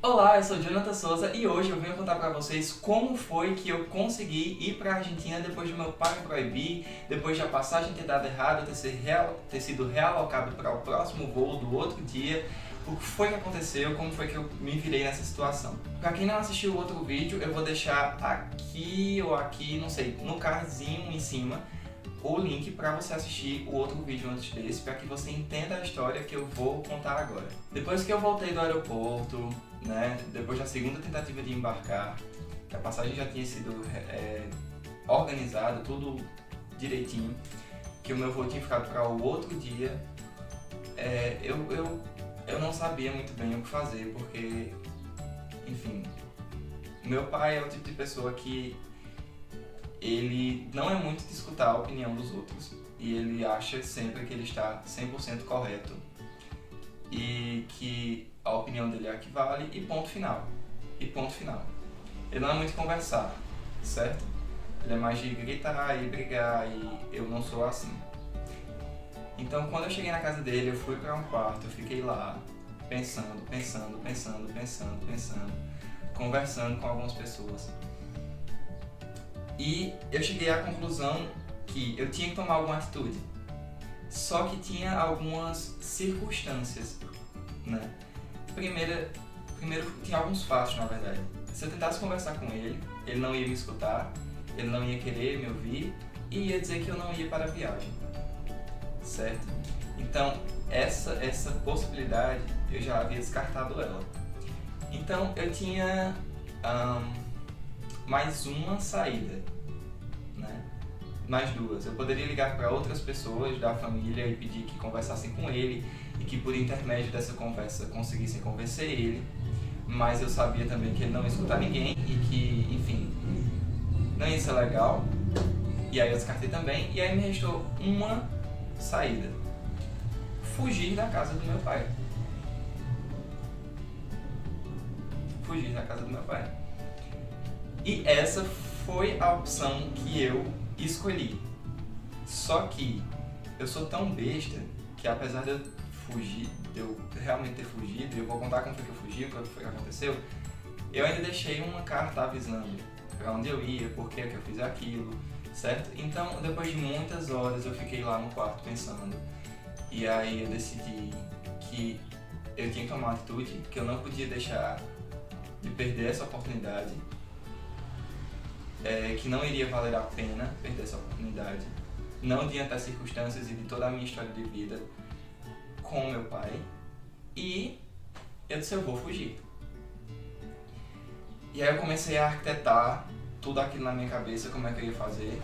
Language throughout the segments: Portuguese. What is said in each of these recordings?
Olá, eu sou Jonathan Souza e hoje eu venho contar pra vocês como foi que eu consegui ir pra Argentina depois de meu pai me proibir, depois de a passagem ter dado errado, ter sido realocado para o próximo voo do outro dia. O que foi que aconteceu, como foi que eu me virei nessa situação. Pra quem não assistiu o outro vídeo, eu vou deixar aqui ou aqui, não sei, no cardzinho em cima, o link para você assistir o outro vídeo antes desse, para que você entenda a história que eu vou contar agora. Depois que eu voltei do aeroporto, né, depois da segunda tentativa de embarcar, que a passagem já tinha sido organizada, tudo direitinho, que o meu voo tinha ficado para o outro dia, eu não sabia muito bem o que fazer, porque, enfim, meu pai é o tipo de pessoa que ele não é muito de escutar a opinião dos outros e ele acha sempre que ele está 100% correto e que a opinião dele é a que vale e ponto final. E ponto final. Ele não é muito de conversar, certo? Ele é mais de gritar e brigar e eu não sou assim. Então quando eu cheguei na casa dele, eu fui para um quarto, eu fiquei lá pensando, conversando com algumas pessoas. E eu cheguei à conclusão que eu tinha que tomar alguma atitude. Só que tinha algumas circunstâncias, né? Primeiro tinha alguns fatos, na verdade. Se eu tentasse conversar com ele, ele não ia me escutar, ele não ia querer me ouvir e ia dizer que eu não ia para a viagem, certo? Então, essa possibilidade, eu já havia descartado ela. Então, eu tinha mais uma saída, né? Mais duas. Eu poderia ligar para outras pessoas da família e pedir que conversassem com ele e que por intermédio dessa conversa conseguissem convencer ele, mas eu sabia também que ele não ia escutar ninguém e que, enfim, não ia ser legal. E aí eu descartei também e aí me restou uma saída: fugir da casa do meu pai. Fugir da casa do meu pai. E essa foi a opção que eu escolhi. Só que eu sou tão besta que, apesar de eu realmente ter fugido, eu vou contar como foi que eu fugi, o que foi que aconteceu, eu ainda deixei uma carta avisando para onde eu ia, por que eu fiz aquilo, certo? Então, depois de muitas horas, eu fiquei lá no quarto pensando. E aí eu decidi que eu tinha que tomar uma atitude, que eu não podia deixar de perder essa oportunidade, que não iria valer a pena perder essa oportunidade, não diante das circunstâncias e de toda a minha história de vida com meu pai, e eu disse: eu vou fugir. E aí eu comecei a arquitetar tudo aquilo na minha cabeça, como é que eu ia fazer.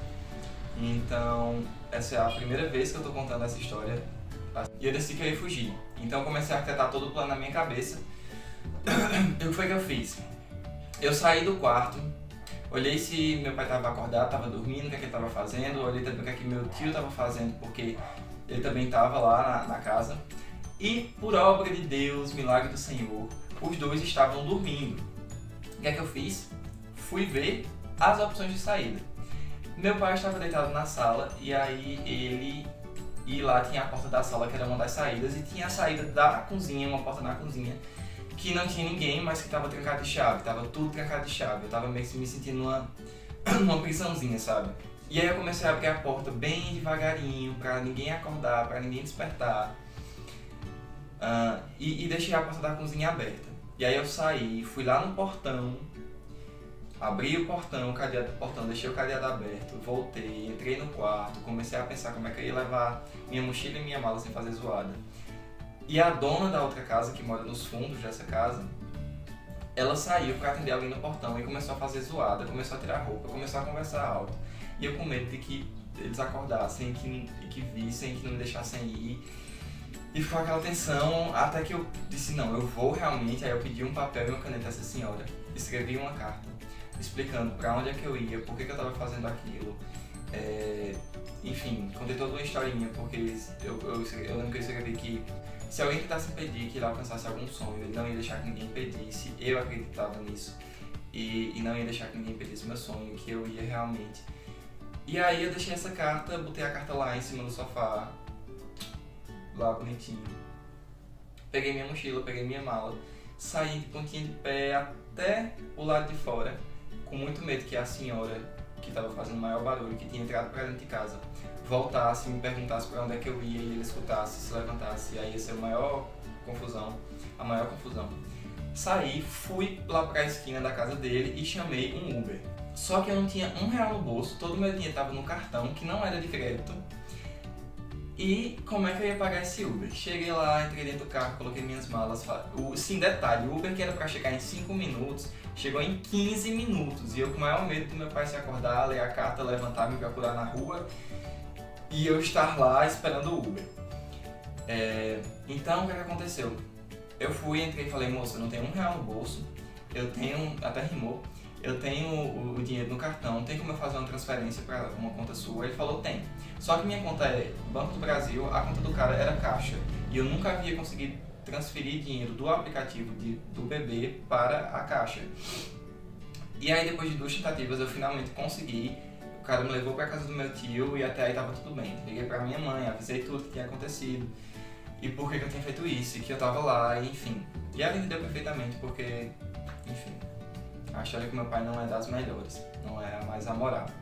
Então, essa é a primeira vez que eu estou contando essa história, e eu decidi que eu ia fugir. Então eu comecei a arquitetar todo o plano na minha cabeça. E o que foi que eu fiz? Eu saí do quarto, olhei se meu pai estava acordado, estava dormindo, o que ele estava fazendo, olhei também o que meu tio estava fazendo, porque ele também estava lá na casa. E, por obra de Deus, milagre do Senhor, os dois estavam dormindo. O que é que eu fiz? Fui ver as opções de saída. Meu pai estava deitado na sala e aí e lá tinha a porta da sala, que era uma das saídas, e tinha a saída da cozinha, uma porta na cozinha, que não tinha ninguém, mas que estava trancado de chave, estava tudo trancado de chave. Eu estava meio que me sentindo numa prisãozinha, sabe? E aí eu comecei a abrir a porta bem devagarinho, para ninguém acordar, para ninguém despertar. E deixei a porta da cozinha aberta. E aí eu saí, fui lá no portão, abri o portão, o cadeado do portão, deixei o cadeado aberto, voltei, entrei no quarto, comecei a pensar como é que eu ia levar minha mochila e minha mala sem fazer zoada. E a dona da outra casa, que mora nos fundos dessa casa, ela saiu para atender alguém no portão e começou a fazer zoada, começou a tirar roupa, começou a conversar alto. E eu com medo de que eles acordassem e que vissem, que não me deixassem ir. E ficou aquela tensão, até que eu disse: não, eu vou realmente. Aí eu pedi um papel e uma caneta a essa senhora, escrevi uma carta explicando para onde é que eu ia, por que eu estava fazendo aquilo. Enfim, contei toda uma historinha, porque eu lembro que eu escrevi que se alguém tentasse impedir que ele alcançasse algum sonho, ele não ia deixar que ninguém impedisse. Eu acreditava nisso e não ia deixar que ninguém impedisse meu sonho, que eu ia realmente. E aí eu deixei essa carta, botei a carta lá em cima do sofá, lá bonitinho. Peguei minha mochila, peguei minha mala saí de pontinha de pé até o lado de fora, com muito medo que a senhora, que estava fazendo maior barulho, que tinha entrado pra dentro de casa, voltasse e me perguntasse para onde é que eu ia e ele escutasse, se levantasse, e aí ia ser a maior confusão. Saí, fui lá pra esquina da casa dele e chamei um Uber. Só que eu não tinha R$1 no bolso, todo o meu dinheiro estava no cartão, que não era de crédito. E como é que eu ia pagar esse Uber? Cheguei lá, entrei dentro do carro, coloquei minhas malas. Sim, detalhe, o Uber que era pra chegar em 5 minutos, chegou em 15 minutos. E eu com o maior medo do meu pai se acordar, ler a carta, levantar, me procurar na rua e eu estar lá esperando o Uber. Então, o que aconteceu? Eu fui, entrei e falei, moça, eu não tenho R$1 no bolso, eu tenho, até rimou, eu tenho o dinheiro no cartão, tem como eu fazer uma transferência para uma conta sua? Ele falou, tem. Só que minha conta é Banco do Brasil, a conta do cara era Caixa. E eu nunca havia conseguido transferir dinheiro do aplicativo do BB para a Caixa. E aí depois de 2 tentativas eu finalmente consegui. O cara me levou para casa do meu tio e até aí tava tudo bem. Liguei para minha mãe, avisei tudo que tinha acontecido. E por que eu tinha feito isso, e que eu tava lá, enfim. E ela entendeu perfeitamente porque, enfim, a história com meu pai não é das melhores, não é a mais amorável.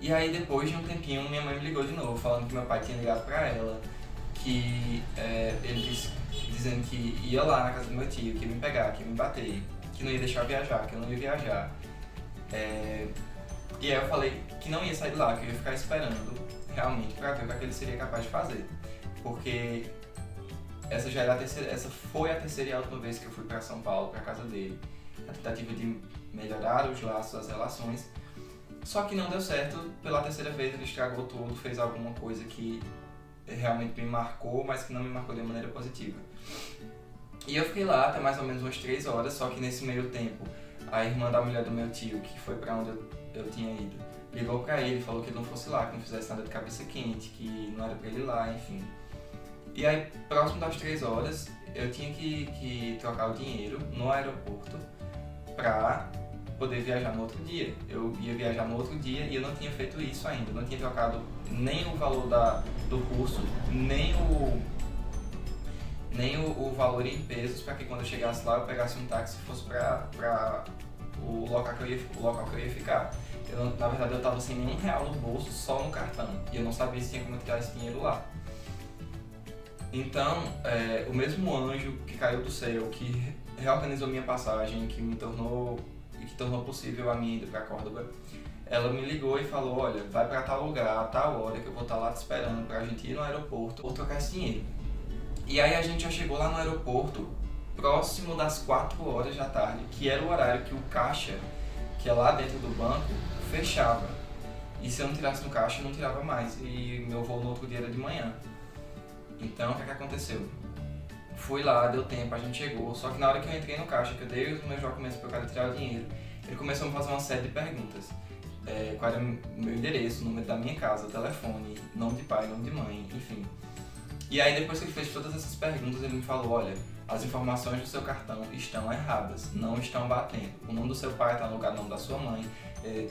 E aí depois de um tempinho minha mãe me ligou de novo, falando que meu pai tinha ligado pra ela, que ele dizendo que ia lá na casa do meu tio, que ia me pegar, que ia me bater, que não ia deixar eu viajar, que eu não ia viajar. E aí eu falei que não ia sair de lá, que eu ia ficar esperando realmente pra ver o que ele seria capaz de fazer. Porque essa foi a terceira e a última vez que eu fui para São Paulo, para casa dele. A tentativa de melhorar os laços, as relações. Só que não deu certo. Pela terceira vez ele estragou tudo, fez alguma coisa que realmente me marcou, mas que não me marcou de maneira positiva. E eu fiquei lá até mais ou menos umas 3 horas, só que nesse meio tempo a irmã da mulher do meu tio, que foi para onde eu tinha ido, ligou pra ele, falou que ele não fosse lá, que não fizesse nada de cabeça quente, que não era pra ele ir lá, enfim. E aí, próximo das 3 horas, eu tinha que trocar o dinheiro no aeroporto pra poder viajar no outro dia. Eu ia viajar no outro dia e eu não tinha feito isso ainda, eu não tinha trocado nem o valor do curso, nem o valor em pesos, para que quando eu chegasse lá eu pegasse um táxi e fosse para o local que eu ia ficar. Na verdade eu estava sem nenhum real no bolso, só no cartão, e eu não sabia se tinha como tirar esse dinheiro lá. Então, o mesmo anjo que caiu do céu, que reorganizou minha passagem, que tornou possível a minha ida para Córdoba, ela me ligou e falou, olha, vai para tal lugar, a tal hora, que eu vou estar lá te esperando pra gente ir no aeroporto ou trocar esse dinheiro. E aí a gente já chegou lá no aeroporto próximo das 4 horas da tarde, que era o horário que o caixa, que é lá dentro do banco, fechava. E se eu não tirasse no caixa, eu não tirava mais. E meu voo no outro dia era de manhã. Então, o que aconteceu? Fui lá, deu tempo, a gente chegou, só que na hora que eu entrei no caixa, que eu dei os meus documentos para o cara tirar o dinheiro, ele começou a me fazer uma série de perguntas. Qual era o meu endereço, o número da minha casa, o telefone, nome de pai, nome de mãe, enfim. E aí depois que ele fez todas essas perguntas, ele me falou, olha, as informações do seu cartão estão erradas, não estão batendo. O nome do seu pai está no lugar do nome da sua mãe,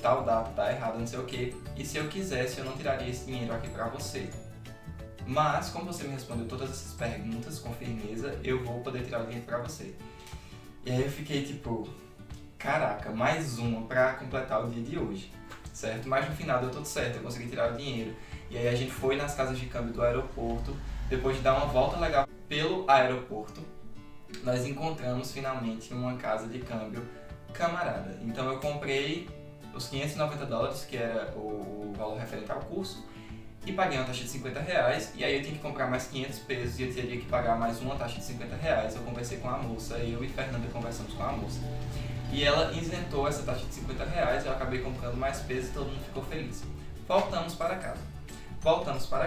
tal data está errada, não sei o que. E se eu quisesse, eu não tiraria esse dinheiro aqui para você. Mas, como você me respondeu todas essas perguntas com firmeza, eu vou poder tirar o dinheiro para você. E aí eu fiquei tipo, caraca, mais uma para completar o dia de hoje, certo? Mas no final deu tudo certo, eu consegui tirar o dinheiro. E aí a gente foi nas casas de câmbio do aeroporto, depois de dar uma volta legal pelo aeroporto, nós encontramos finalmente uma casa de câmbio camarada. Então eu comprei os $590, que era o valor referente ao curso, e paguei uma taxa de R$50, e aí eu tinha que comprar mais 500 pesos e eu teria que pagar mais uma taxa de R$50. Eu conversei com a moça, eu e Fernanda conversamos com a moça. E ela isentou essa taxa de R$50, eu acabei comprando mais pesos e todo mundo ficou feliz. Voltamos para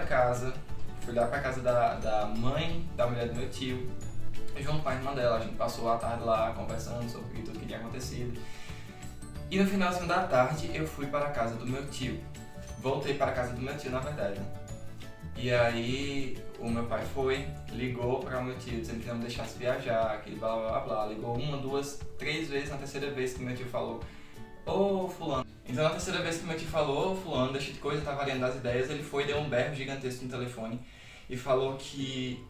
casa, fui lá para casa da mãe da mulher do meu tio, junto com a irmã dela. A gente passou a tarde lá conversando sobre tudo que tinha acontecido. E no finalzinho da tarde eu fui para a casa do meu tio. Voltei para a casa do meu tio, na verdade. E aí o meu pai ligou para o meu tio dizendo que não me deixasse viajar, que blá blá blá. Ligou 1, 2, 3 vezes. Na terceira vez que meu tio falou, ô fulano. Então na terceira vez que meu tio falou, ô fulano, deixa de coisa, tá variando das ideias, ele foi e deu um berro gigantesco no telefone e falou que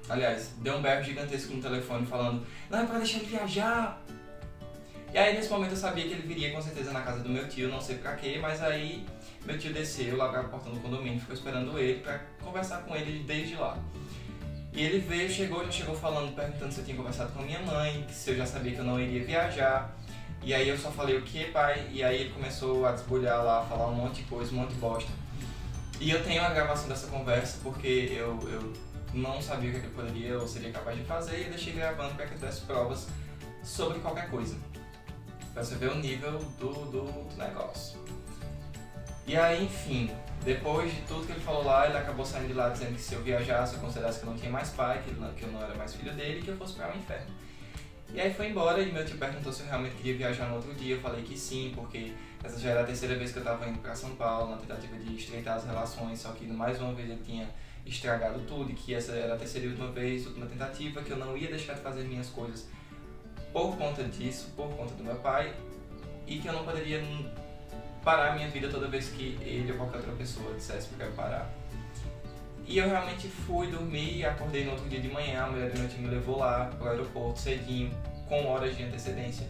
aliás, deu um berro gigantesco no telefone falando: não é pra deixar ele viajar. E aí nesse momento eu sabia que ele viria com certeza na casa do meu tio, não sei pra quê, mas aí meu tio desceu lá pra porta do condomínio, ficou esperando ele pra conversar com ele desde lá. E ele veio, já chegou falando, perguntando se eu tinha conversado com a minha mãe, se eu já sabia que eu não iria viajar. E aí eu só falei: o que, pai? E aí ele começou a desbulhar lá, falar um monte de coisa, um monte de bosta. E eu tenho a gravação dessa conversa porque eu não sabia o que eu poderia ou seria capaz de fazer, e eu deixei gravando para que eu desse provas sobre qualquer coisa, para você ver o nível do negócio. E aí, enfim, depois de tudo que ele falou lá, ele acabou saindo de lá dizendo que se eu viajasse, eu considerasse que eu não tinha mais pai, que eu não era mais filho dele e que eu fosse para o inferno. E aí foi embora e meu tio perguntou se eu realmente queria viajar no outro dia. Eu falei que sim, porque essa já era a terceira vez que eu estava indo para São Paulo, na tentativa de estreitar as relações, só que mais uma vez ele tinha estragado tudo, e que essa era a terceira e última tentativa, que eu não ia deixar de fazer minhas coisas por conta disso, por conta do meu pai, e que eu não poderia parar a minha vida toda vez que ele ou qualquer outra pessoa dissesse que eu quero parar. E eu realmente fui dormir, acordei no outro dia de manhã, a mulher do meu time me levou lá pro aeroporto cedinho, com horas de antecedência.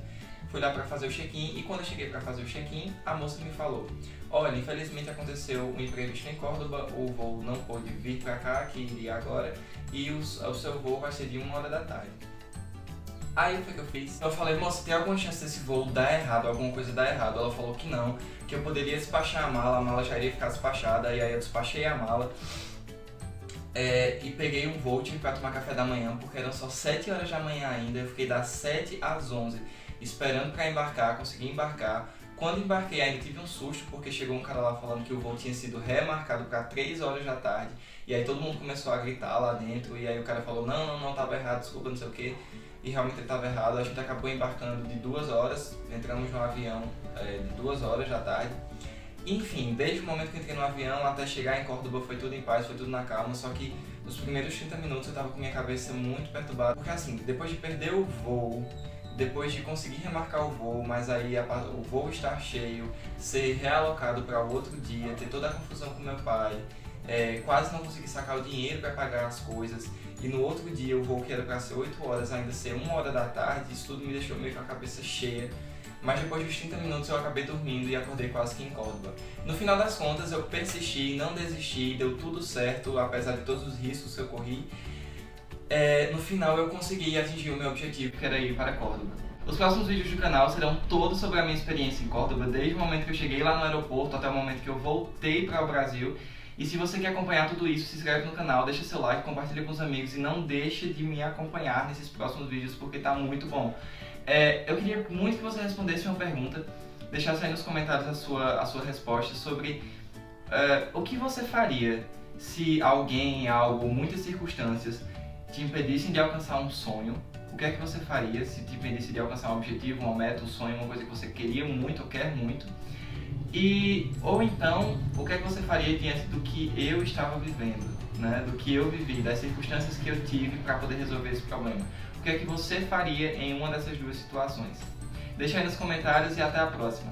Fui lá para fazer o check-in, e quando eu cheguei para fazer o check-in, a moça me falou: olha, infelizmente aconteceu um imprevisto em Córdoba, o voo não pôde vir para cá, que iria agora, e o seu voo vai ser de 1 hora da tarde. Aí o que eu fiz? Eu falei: moça, tem alguma chance desse voo dar errado, alguma coisa dar errado? Ela falou que não, que eu poderia despachar a mala já iria ficar despachada, e aí eu despachei a mala. E peguei um voo, tive pra tomar café da manhã, porque eram só 7 horas da manhã ainda. Eu fiquei das 7 às 11 esperando pra embarcar, consegui embarcar. Quando embarquei ainda tive um susto, porque chegou um cara lá falando que o voo tinha sido remarcado pra 3 horas da tarde. E aí todo mundo começou a gritar lá dentro, e aí o cara falou: não, tava errado, desculpa, não sei o que. E realmente ele tava errado. A gente acabou embarcando de 2 horas, entramos num avião de 2 horas da tarde. Enfim, desde o momento que eu entrei no avião até chegar em Córdoba foi tudo em paz, foi tudo na calma, só que nos primeiros 30 minutos eu tava com minha cabeça muito perturbada, porque assim, depois de perder o voo, depois de conseguir remarcar o voo, mas aí o voo estar cheio, ser realocado para o outro dia, ter toda a confusão com meu pai, quase não conseguir sacar o dinheiro para pagar as coisas, e no outro dia o voo que era para ser 8 horas ainda ser 1 hora da tarde, isso tudo me deixou meio com a cabeça cheia. Mas depois dos 30 minutos eu acabei dormindo e acordei quase que em Córdoba. No final das contas eu persisti, não desisti, deu tudo certo, apesar de todos os riscos que eu corri. No final eu consegui atingir o meu objetivo, que era ir para Córdoba. Os próximos vídeos do canal serão todos sobre a minha experiência em Córdoba, desde o momento que eu cheguei lá no aeroporto até o momento que eu voltei para o Brasil. E se você quer acompanhar tudo isso, se inscreve no canal, deixa seu like, compartilha com os amigos e não deixe de me acompanhar nesses próximos vídeos porque tá muito bom. Eu queria muito que você respondesse uma pergunta, deixasse aí nos comentários a sua resposta sobre o que você faria se alguém, algo, muitas circunstâncias te impedissem de alcançar um sonho. O que é que você faria se te impedisse de alcançar um objetivo, uma meta, um sonho, uma coisa que você queria muito ou quer muito? Ou então, o que é que você faria diante do que eu estava vivendo, né? Do que eu vivi, das circunstâncias que eu tive para poder resolver esse problema? O que é que você faria em uma dessas duas situações? Deixa aí nos comentários e até a próxima!